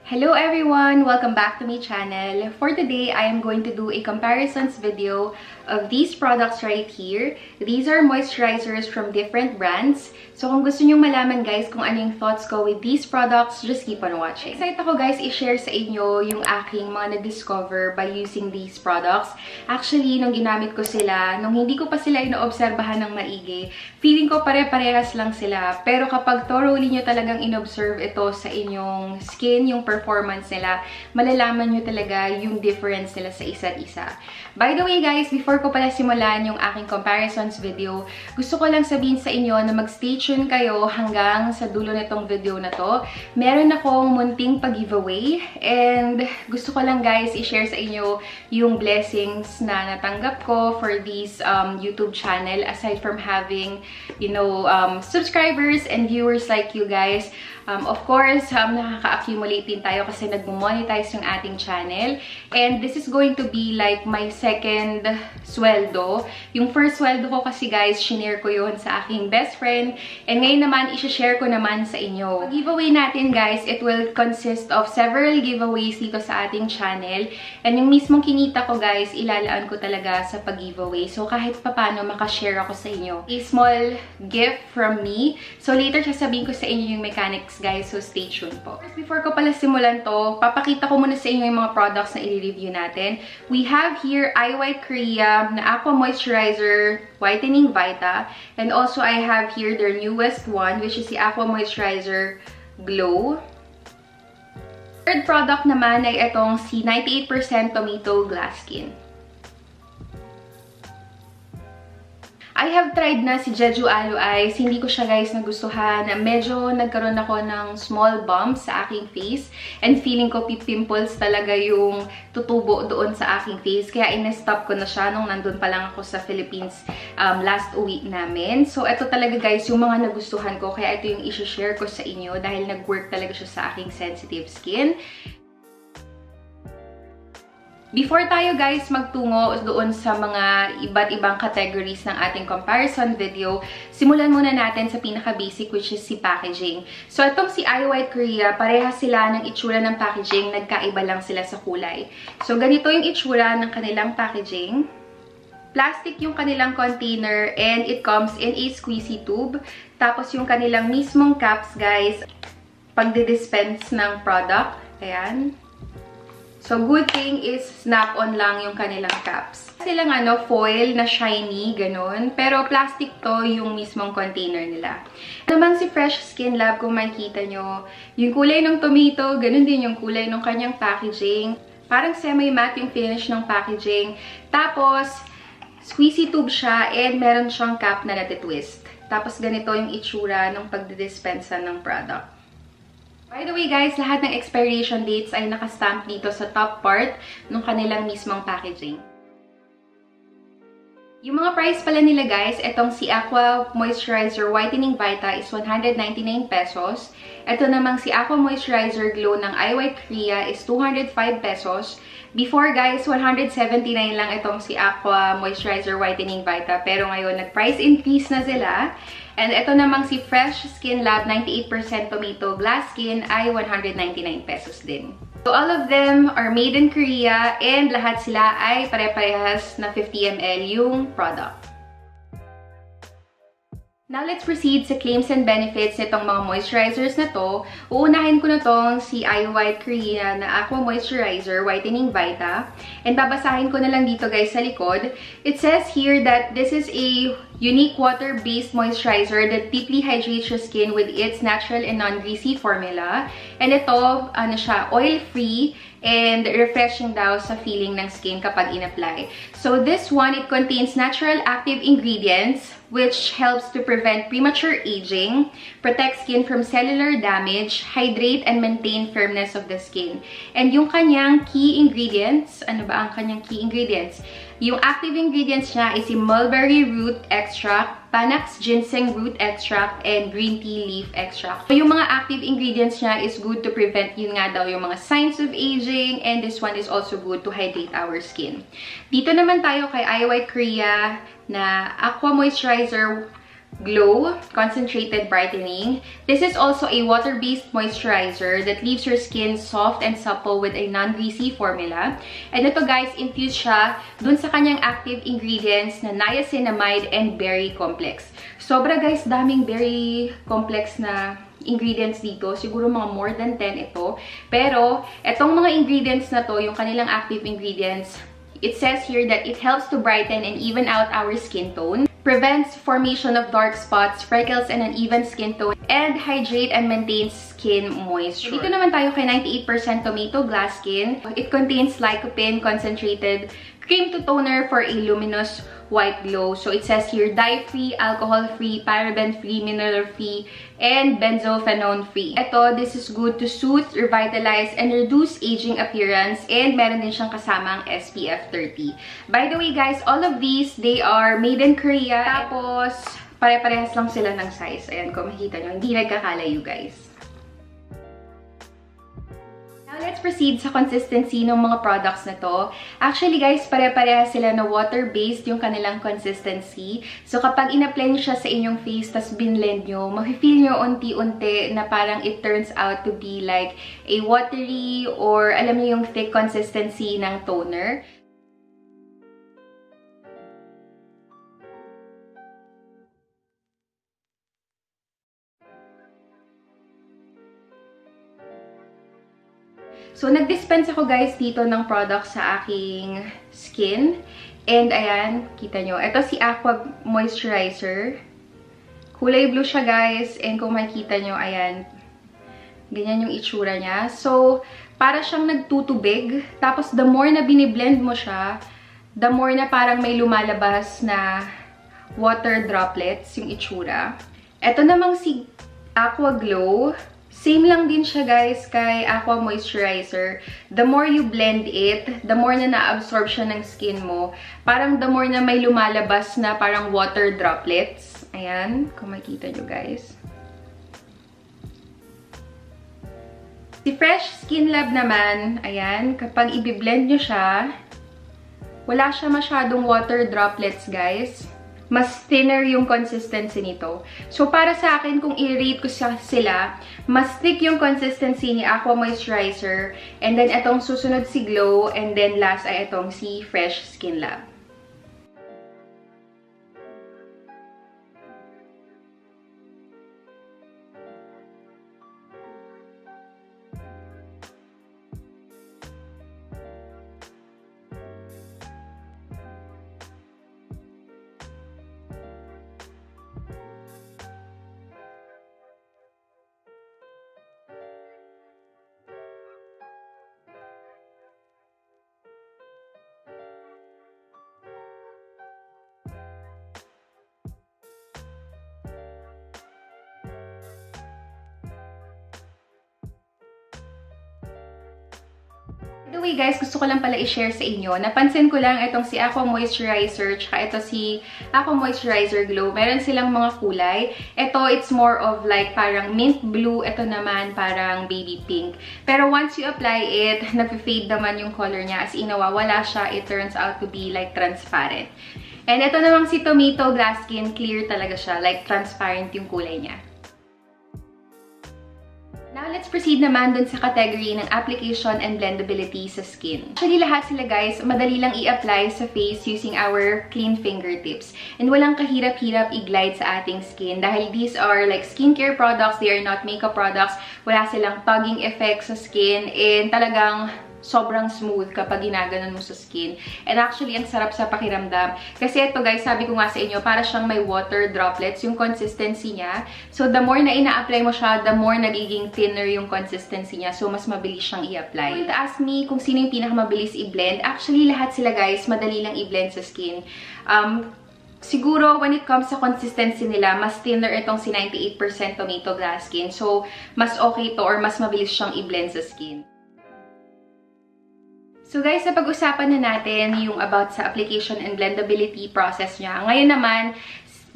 Hello everyone! Welcome back to my channel. For today, I am going to do a comparisons video of these products right here. These are moisturizers from different brands. So kung gusto nyo malaman guys kung ano yung thoughts ko with these products, just keep on watching. Excited ako guys i-share sa inyo yung aking mga na-discover by using these products. Actually, nung ginamit ko sila, nung hindi ko pa sila inoobserbahan ng maigi, feeling ko pare-parehas lang sila. Pero kapag thoroughly nyo talagang inobserve ito sa inyong skin, yung performance nila, malalaman nyo talaga yung difference nila sa isa't isa. By the way guys, before ko pala simulan yung aking comparisons video, gusto ko lang sabihin sa inyo na mag-stay tuned kayo hanggang sa dulo nitong video na to. Meron akong munting pag-giveaway and gusto ko lang guys i-share sa inyo yung blessings na natanggap ko for this YouTube channel aside from having, you know, subscribers and viewers like you guys. Of course, nakaka-accumulate din tayo kasi nag-monetize yung ating channel. And this is going to be like my second sweldo. Yung first sweldo ko kasi guys, shinare ko yun sa aking best friend. And ngayon naman, isi-share ko naman sa inyo. Ang giveaway natin guys, it will consist of several giveaways dito sa ating channel. And yung mismong kinita ko guys, ilalaan ko talaga sa pag-giveaway. So kahit papano makashare ako sa inyo. A small gift from me. So later sasabihin ko sa inyo yung mechanics guys, so stay tuned po. First, before ko pala simulan to, papakita ko muna sa inyo yung mga products na i-review natin. We have here Iwhite Creme na Aqua Moisturizer Whitening Vita, and also I have here their newest one, which is the Aqua Moisturizer Glow. Third product naman ay itong si 98% Tomato Glass Skin. I have tried na si Jeju Aloe Eyes. Hindi ko siya guys nagustuhan. Medyo nagkaroon ako ng small bumps sa aking face. And feeling ko pimples talaga yung tutubo doon sa aking face. Kaya in-stop ko na siya nung nandun pa lang ako sa Philippines last week namin. So ito talaga guys yung mga nagustuhan ko. Kaya ito yung i-share ko sa inyo dahil nag-work talaga siya sa aking sensitive skin. Before tayo guys magtungo doon sa mga iba't ibang categories ng ating comparison video, simulan muna natin sa pinaka-basic which is si packaging. So itong si Iwhite Korea, parehas sila ng itsura ng packaging, nagkaiba lang sila sa kulay. So ganito yung itsura ng kanilang packaging. Plastic yung kanilang container and it comes in a squeezy tube. Tapos yung kanilang mismong caps guys, pagdi-dispense ng product. Ayan. So, good thing is, snap-on lang yung kanilang caps. Silang foil na shiny, ganun. Pero plastic to yung mismong container nila. Naman si Fresh Skin Lab, kung makikita nyo, yung kulay ng tomato, ganun din yung kulay ng kanyang packaging. Parang semi-matte yung finish ng packaging. Tapos, squeezy tube siya and meron siyang cap na natitwist. Tapos, ganito yung itsura ng pagdidispensa ng product. By the way guys, lahat ng expiration dates ay nakastamp dito sa top part ng kanilang mismong packaging. Yung mga price pala nila guys, itong si Aqua Moisturizer Whitening Vita is 199 pesos. Ito namang si Aqua Moisturizer Glow ng Iwhite Korea is 205 pesos. Before guys, 179 lang itong si Aqua Moisturizer Whitening Vita. Pero ngayon, nag-price increase na sila. And ito namang si Fresh Skin Lab 98% Tomato Glass Skin ay 199 pesos din. So all of them are made in Korea and lahat sila ay pare-parehas na 50 ml yung product. Now, let's proceed sa claims and benefits nitong mga moisturizers na to. Uunahin ko na tong si Iwhite Korea na Aqua Moisturizer Whitening Vita. And babasahin ko na lang dito guys sa likod. It says here that this is a unique water-based moisturizer that deeply hydrates your skin with its natural and non-greasy formula. And ito, siya, oil-free and refreshing daw sa feeling ng skin kapag in-apply. So this one, it contains natural active ingredients which helps to prevent premature aging, protect skin from cellular damage, hydrate and maintain firmness of the skin. And yung kanyang key ingredients, ano ba ang kanyang key ingredients? Yung active ingredients niya is yung mulberry root extract, Panax ginseng root extract, and green tea leaf extract. So, yung mga active ingredients niya is good to prevent yun nga daw yung mga signs of aging, and this one is also good to hydrate our skin. Dito naman tayo kay Iwhite Korea na Aqua Moisturizer Glow Concentrated Brightening. This is also a water-based moisturizer that leaves your skin soft and supple with a non-greasy formula. And ito guys, infused siya dun sa kanyang active ingredients na niacinamide and berry complex. Sobra guys, daming berry complex na ingredients dito. Siguro mga more than 10 ito. Pero, etong mga ingredients na to, yung kanilang active ingredients, it says here that it helps to brighten and even out our skin tone, prevents formation of dark spots, freckles, and uneven skin tone, and hydrate and maintains skin moisture. Dito naman tayo kay 98% tomato glass skin. It contains lycopene concentrated cream to toner for a luminous white glow. So it says here dye-free, alcohol-free, paraben-free, mineral-free, and benzophenone-free. Ito, this is good to soothe, revitalize, and reduce aging appearance, and meron din siyang kasamang SPF 30. By the way guys, all of these, they are made in Korea. Tapos, pare-parehas lang sila ng size. Ayan, kung makikita nyo, hindi nagkakalayo guys. Let's proceed sa consistency ng mga products na to. Actually guys, pare-pareha sila na water-based yung kanilang consistency. So kapag in-apply nyo siya sa inyong face, tas binlend nyo, mafe-feel nyo unti-unti na parang it turns out to be like a watery or alam nyo yung thick consistency ng toner. So, nag-dispense ako guys dito ng product sa aking skin. And ayan, kita nyo. Ito si Aqua Moisturizer. Kulay blue siya guys. And kung makikita nyo, ayan. Ganyan yung itsura niya. So, para siyang nagtutubig. Tapos, the more na biniblend mo siya, the more na parang may lumalabas na water droplets yung itsura. Ito namang si Aqua Glow. Same lang din siya guys kay Aqua Moisturizer. The more you blend it, the more na na-absorb siya ng skin mo. Parang the more na may lumalabas na parang water droplets. Ayan, kung makita nyo guys. Si Fresh Skin Lab naman, ayan, kapag i-blend nyo siya, wala siya masyadong water droplets guys. Mas thinner yung consistency nito. So, para sa akin, kung i-rate ko sila, mas thick yung consistency ni Aqua Moisturizer. And then, itong susunod si Glow. And then, last ay itong si Fresh Skin Lab. By the way guys, gusto ko lang pala i-share sa inyo. Napansin ko lang itong si Aqua Moisturizer, tsaka ito si Aqua Moisturizer Glow. Meron silang mga kulay. Ito, it's more of like parang mint blue. Ito naman parang baby pink. Pero once you apply it, nag-fade naman yung color niya. As in, nawawala siya. It turns out to be like transparent. And ito namang si Tomato Glass Skin, clear talaga siya. Like transparent yung kulay niya. Now, let's proceed naman dun sa category ng application and blendability sa skin. Actually, lahat sila guys, madali lang i-apply sa face using our clean fingertips. And walang kahirap-hirap i-glide sa ating skin dahil these are like skincare products, they are not makeup products. Wala silang tugging effect sa skin and talagang sobrang smooth kapag ginaganon mo sa skin. And actually, ang sarap sa pakiramdam. Kasi ito guys, sabi ko nga sa inyo, para siyang may water droplets yung consistency niya. So, the more na ina-apply mo siya, the more nagiging thinner yung consistency niya. So, mas mabilis siyang i-apply. If you ask me kung sino yung pinakamabilis i-blend, actually, lahat sila guys, madali lang i-blend sa skin. Siguro, when it comes sa consistency nila, mas thinner itong si 98% Tomato Glass Skin. So, mas okay to or mas mabilis siyang i-blend sa skin. So guys, sa pag-usapan na natin yung about sa application and blendability process niya. Ngayon naman,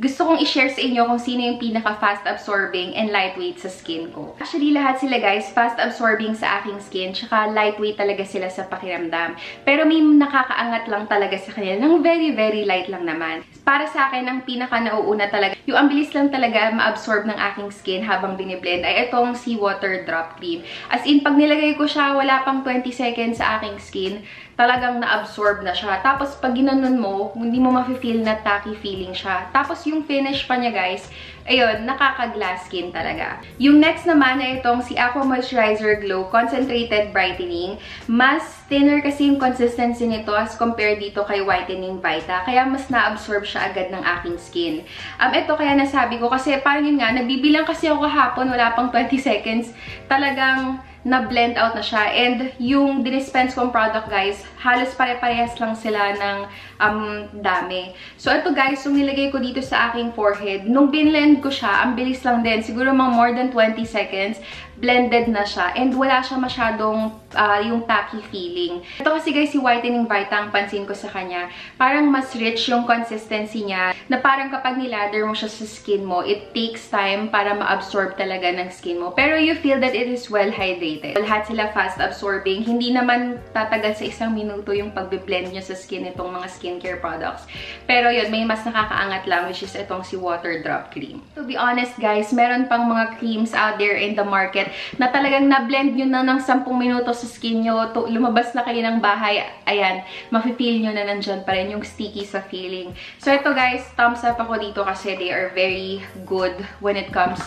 gusto kong i-share sa inyo kung sino yung pinaka-fast absorbing and lightweight sa skin ko. Actually, lahat sila guys, fast absorbing sa aking skin, tsaka lightweight talaga sila sa pakiramdam. Pero may nakakaangat lang talaga sa kanila ng very, very light lang naman. Para sa akin, ang pinaka-nauuna talaga, yung ang bilis lang talaga ma-absorb ng aking skin habang biniblend ay itong si Waterdrop Cream. As in, pag nilagay ko siya, wala pang 20 seconds sa aking skin, talagang na-absorb na siya. Tapos, pag ginanon mo, hindi mo ma-feel na tacky feeling siya. Tapos, yung finish pa niya, guys, ayun, nakaka-glass skin talaga. Yung next naman ay itong si Aqua Moisturizer Glow Concentrated Brightening. Mas thinner kasi yung consistency nito as compared dito kay Whitening Vita. Kaya mas na-absorb siya agad ng aking skin. Ito kaya nasabi ko kasi parang yun nga, nagbibilang kasi ako kahapon, wala pang 20 seconds. Talagang na-blend out na siya. And yung dinispense kong product, guys, halos pare-parehas lang sila ng dami. So, ito guys, yung nilagay ko dito sa aking forehead, nung binlend ko siya, ang bilis lang din. Siguro mga more than 20 seconds, blended na siya. And wala siya masyadong yung tacky feeling. Ito kasi guys, si Whitening Vita, ang pansin ko sa kanya, parang mas rich yung consistency niya, na parang kapag nilather mo siya sa skin mo, it takes time para ma-absorb talaga ng skin mo. Pero you feel that it is well hydrated. Lahat sila fast absorbing. Hindi naman tatagal sa isang minuto yung pagbe-blend nyo sa skin itong mga skincare products. Pero yun, may mas nakakaangat lang, which is itong si Waterdrop Cream. To be honest guys, meron pang mga creams out there in the market na talagang na-blend nyo na ng 10 minuto sa skin nyo, lumabas na kayo ng bahay, ayan, mafe-feel nyo na nandyan pa rin yung sticky sa feeling. So ito guys, thumbs up ako dito kasi they are very good when it comes,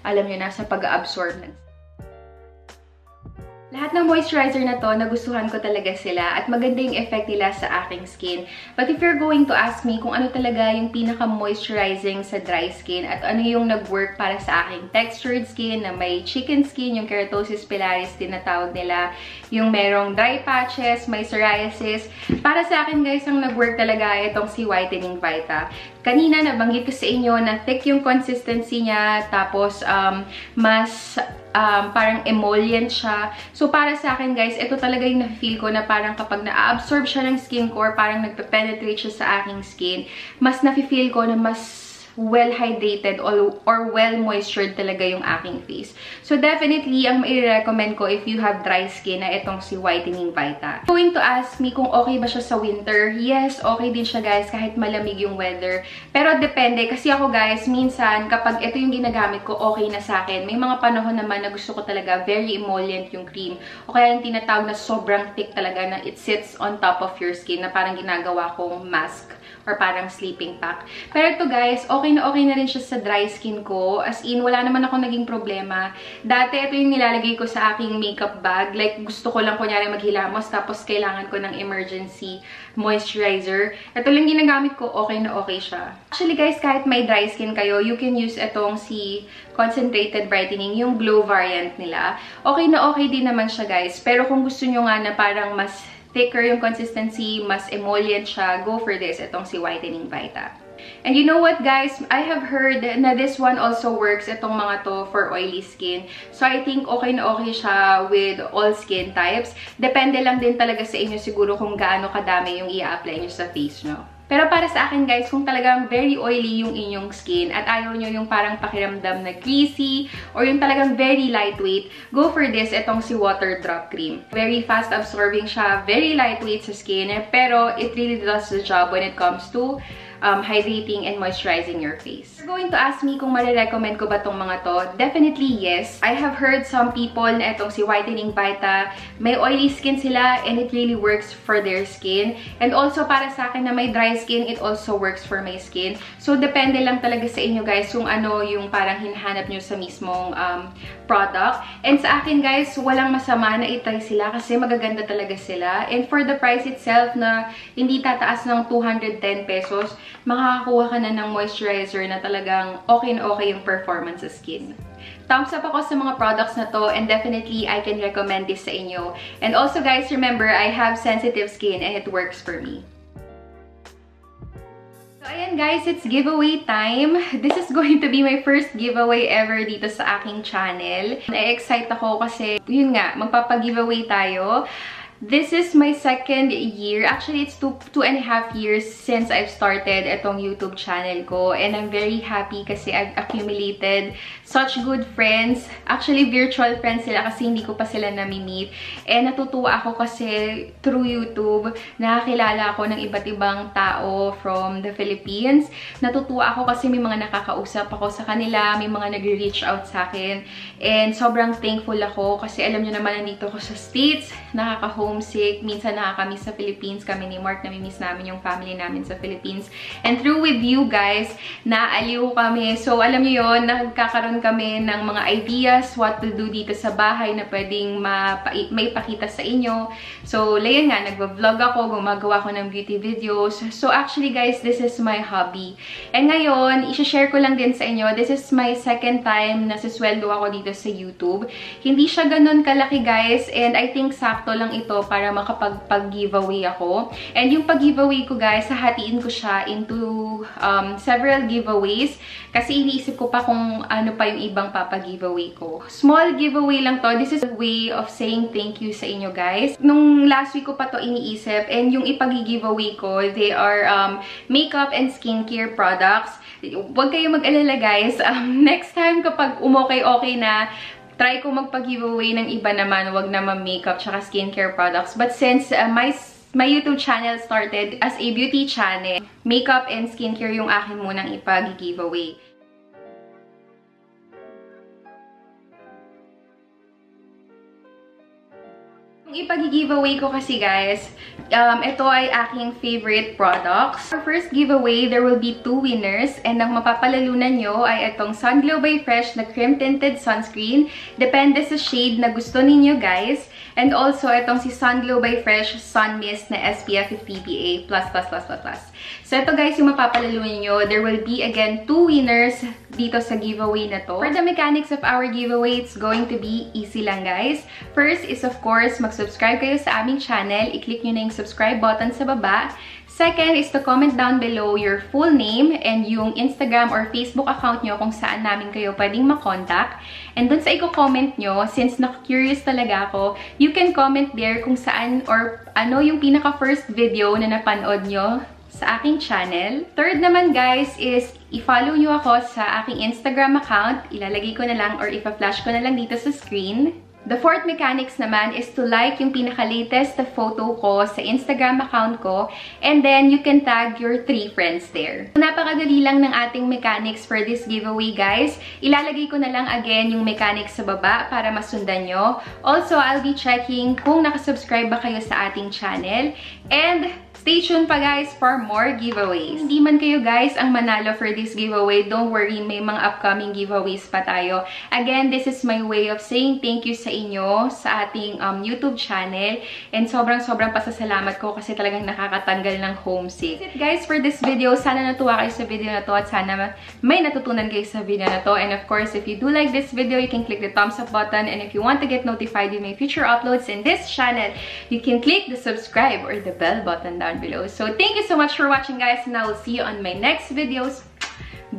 alam nyo na, sa pag-absorb ng lahat ng moisturizer na to, nagustuhan ko talaga sila at maganda yung effect nila sa aking skin. But if you're going to ask me kung ano talaga yung pinaka-moisturizing sa dry skin at ano yung nag-work para sa aking textured skin na may chicken skin, yung keratosis pilaris din na tawag nila, yung merong dry patches, may psoriasis. Para sa akin guys, ang nag-work talaga itong si Whitening Vita. Kanina nabanggit ko sa inyo na thick yung consistency niya, tapos mas parang emollient siya. So, para sa akin, guys, ito talaga yung na-feel ko na parang kapag na-absorb siya ng skin ko or parang nagpe-penetrate siya sa aking skin, mas na-feel ko na mas well-hydrated or well-moistured talaga yung aking face. So, definitely, ang mai-recommend ko if you have dry skin na itong si Whitening Vita. Going to ask me kung okay ba siya sa winter. Yes, okay din siya guys kahit malamig yung weather. Pero depende kasi ako guys, minsan kapag ito yung ginagamit ko, okay na sa akin. May mga panahon naman na gusto ko talaga very emollient yung cream. O kaya yung tinatawag na sobrang thick talaga na it sits on top of your skin na parang ginagawa kong mask or parang sleeping pack. Pero ito guys, okay na rin siya sa dry skin ko. As in, wala naman ako naging problema. Dati, ito yung nilalagay ko sa aking makeup bag. Like, gusto ko lang kunyari maghilamos, tapos kailangan ko ng emergency moisturizer. Ito lang ginagamit ko, okay na okay siya. Actually guys, kahit may dry skin kayo, you can use itong si Concentrated Brightening, yung glow variant nila. Okay na okay din naman siya guys. Pero kung gusto nyo nga na parang mas thicker yung consistency, mas emollient siya, go for this, itong si Whitening Vita. And you know what guys, I have heard na this one also works, itong mga to, for oily skin. So I think okay na okay siya with all skin types. Depende lang din talaga sa inyo siguro kung gaano kadami yung i-apply nyo sa face nyo. Pero para sa akin guys, kung talagang very oily yung inyong skin at ayaw nyo yung parang pakiramdam na greasy or yung talagang very lightweight, go for this, itong si Waterdrop Cream. Very fast absorbing siya, very lightweight sa skin, pero it really does the job when it comes to hydrating and moisturizing your face. You're going to ask me kung marirecommend ko ba tong mga to? Definitely yes. I have heard some people na itong si Whitening Vita, may oily skin sila and it really works for their skin. And also para sa akin na may dry skin, it also works for my skin. So depende lang talaga sa inyo guys kung ano yung parang hinahanap nyo sa mismong product. And sa akin guys, walang masama na itry sila kasi magaganda talaga sila. And for the price itself na hindi tataas ng 210 pesos, makakakuha ka na ng moisturizer na talagang okay na okay yung performance sa skin. Thumbs up ako sa mga products na to and definitely I can recommend this sa inyo. And also guys, remember, I have sensitive skin and it works for me. So ayan guys, it's giveaway time. This is going to be my first giveaway ever dito sa aking channel. Na-excite ako kasi, yun nga, magpapag-giveaway tayo. This is my second year. Actually, it's two and a half years since I've started itong YouTube channel ko. And I'm very happy kasi I've accumulated such good friends. Actually, virtual friends sila kasi hindi ko pa sila nami-meet. And natutuwa ako kasi through YouTube, nakakilala ako ng iba't ibang tao from the Philippines. Natutuwa ako kasi may mga nakakausap ako sa kanila, may mga nag-reach out sa akin. And sobrang thankful ako kasi alam nyo naman nandito ako sa States, nakaka-homesick, minsan nakakamiss sa Philippines. Kami ni Mark, nami-miss namin yung family namin sa Philippines. And through with you guys, naaliw kami. So alam nyo yun, nagkakaroon kami ng mga ideas, what to do dito sa bahay na pwedeng maipakita sa inyo. So layan nga, nagva-vlog ako, gumagawa ko ng beauty videos. So actually guys, this is my hobby. And ngayon, i-share ko lang din sa inyo, this is my second time na sisweldo ako dito sa YouTube. Hindi siya ganun kalaki guys, and I think sakto lang ito para makapag-giveaway ako. And yung pag-giveaway ko guys, hahatiin ko siya into several giveaways kasi iniisip ko pa kung ano pa yung ibang papa-giveaway ko. Small giveaway lang to. This is a way of saying thank you sa inyo guys. Nung last week ko pa to iniisip, and yung ipag-giveaway ko, they are makeup and skincare products. Huwag kayo mag-alala guys. Next time kapag umokay-okay na, try ko magpag-giveaway ng iba naman, wag naman makeup tsaka skincare products. But since my YouTube channel started as a beauty channel, makeup and skincare yung akin munang ipag-giveaway. Yung ipag-giveaway ko kasi guys, ito ay aking favorite products. For first giveaway, there will be 2 winners, and ang mapapalalunan nyo ay itong Sunglow by Fresh na Creme Tinted Sunscreen. Depende sa shade na gusto ninyo guys. And also, itong si Sunglow by Fresh Sun Mist na SPF 50 PA++++++. So, ito guys, yung mapapalalunan nyo. There will be, again, 2 winners dito sa giveaway na to. For the mechanics of our giveaway, it's going to be easy lang guys. First is, of course, mag-subscribe kayo sa aming channel. I-click nyo na yung subscribe button sa baba. Second is to comment down below your full name and yung Instagram or Facebook account nyo kung saan namin kayo pwedeng makontak. And dun sa i-comment nyo, since na-curious talaga ako, you can comment there kung saan or ano yung pinaka-first video na napanood nyo sa aking channel. Third naman guys is i-follow nyo ako sa aking Instagram account. Ilalagay ko na lang or ipa-flash ko na lang dito sa screen. The fourth mechanics naman is to like yung pinaka-latest na photo ko sa Instagram account ko, and then you can tag your 3 friends there. So, napakadali lang ng ating mechanics for this giveaway guys. Ilalagay ko na lang again yung mechanics sa baba para masundan nyo. Also, I'll be checking kung nakasubscribe ba kayo sa ating channel. And stay tuned pa guys for more giveaways. Hindi man kayo guys ang manalo for this giveaway, don't worry, may mga upcoming giveaways pa tayo. Again, this is my way of saying thank you sa inyo sa ating YouTube channel. And sobrang pasasalamat ko kasi talagang nakakatanggal ng homesick. That's it guys for this video. Sana natuwa kayo sa video na to at sana may natutunan kayo sa video na to. And of course, if you do like this video, you can click the thumbs up button. And if you want to get notified with my future uploads in this channel, you can click the subscribe or the bell button down below. So thank you so much for watching guys, and I will see you on my next videos.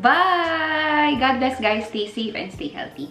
Bye! God bless guys, stay safe and stay healthy.